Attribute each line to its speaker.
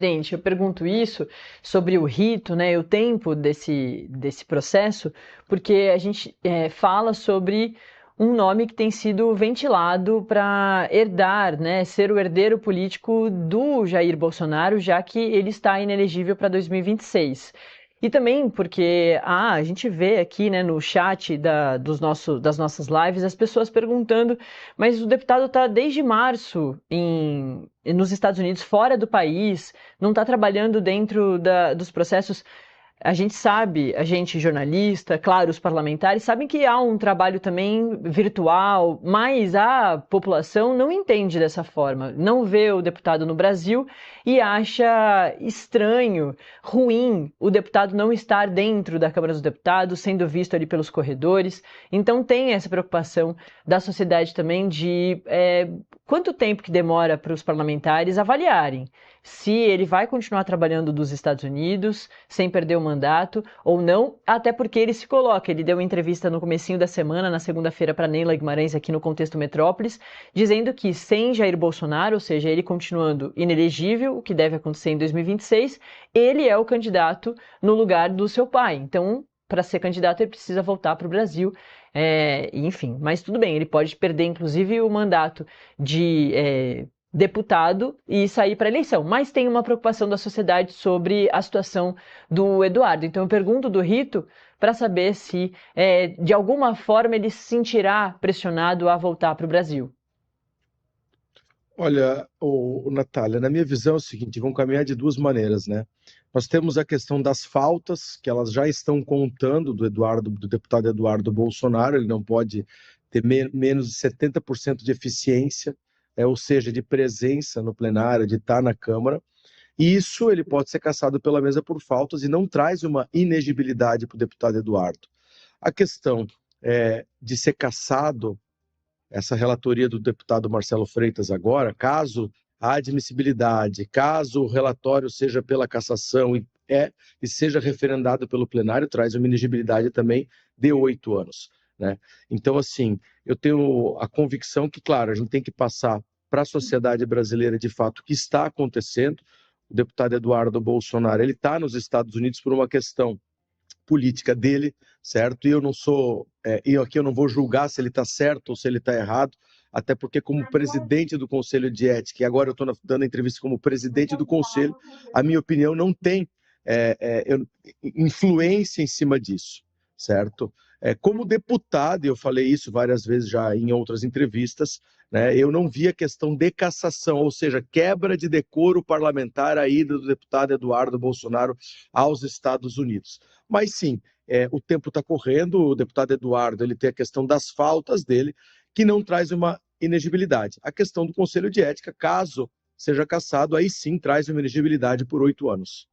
Speaker 1: Gente, eu pergunto isso sobre o rito, né, e o tempo desse processo, porque a gente fala sobre um nome que tem sido ventilado para herdar, né, ser o herdeiro político do Jair Bolsonaro, já que ele está inelegível para 2026. E também porque a gente vê aqui, né, no chat das nossas lives as pessoas perguntando, mas o deputado está desde março nos Estados Unidos, fora do país, não está trabalhando dentro dos processos. A gente sabe, a gente jornalista, claro, os parlamentares sabem que há um trabalho também virtual, mas a população não entende dessa forma, não vê o deputado no Brasil e acha estranho, ruim o deputado não estar dentro da Câmara dos Deputados, sendo visto ali pelos corredores. Então tem essa preocupação da sociedade também de quanto tempo que demora para os parlamentares avaliarem se ele vai continuar trabalhando dos Estados Unidos, sem perder o mandato, ou não, até porque ele se coloca. Ele deu uma entrevista no comecinho da semana, na segunda-feira, para Neila Guimarães, aqui no Contexto Metrópolis, dizendo que sem Jair Bolsonaro, ou seja, ele continuando inelegível, o que deve acontecer em 2026, ele é o candidato no lugar do seu pai. Então, para ser candidato, ele precisa voltar para o Brasil. Enfim, mas tudo bem, ele pode perder, inclusive, o mandato de deputado e sair para a eleição. Mas tem uma preocupação da sociedade sobre a situação do Eduardo. Então eu pergunto do Rito para saber se, de alguma forma, ele se sentirá pressionado a voltar para o Brasil.
Speaker 2: Olha, Natália, na minha visão é o seguinte, vão caminhar de duas maneiras, né? Nós temos a questão das faltas, que elas já estão contando do deputado Eduardo Bolsonaro, ele não pode ter menos de 70% de eficiência, ou seja, de presença no plenário, de estar na Câmara. E isso ele pode ser cassado pela mesa por faltas e não traz uma inegibilidade para o deputado Eduardo. A questão de ser cassado essa relatoria do deputado Marcelo Freitas agora, caso a admissibilidade, caso o relatório seja pela cassação e seja referendado pelo plenário, traz uma inegibilidade também de 8 anos. Né? Então, assim, eu tenho a convicção que, claro, a gente tem que passar para a sociedade brasileira de fato o que está acontecendo. O deputado Eduardo Bolsonaro, ele está nos Estados Unidos por uma questão política dele, certo? E eu não sou, eu aqui eu não vou julgar se ele está certo ou se ele está errado, até porque como presidente do Conselho de Ética, e agora eu estou dando entrevista como presidente do Conselho, a minha opinião não tem influência em cima disso, certo? Como deputado, e eu falei isso várias vezes já em outras entrevistas, né, eu não vi a questão de cassação, ou seja, quebra de decoro parlamentar a ida do deputado Eduardo Bolsonaro aos Estados Unidos. Mas sim, o tempo está correndo, o deputado Eduardo ele tem a questão das faltas dele, que não traz uma inegibilidade. A questão do Conselho de Ética, caso seja cassado, aí sim traz uma inegibilidade por 8 anos.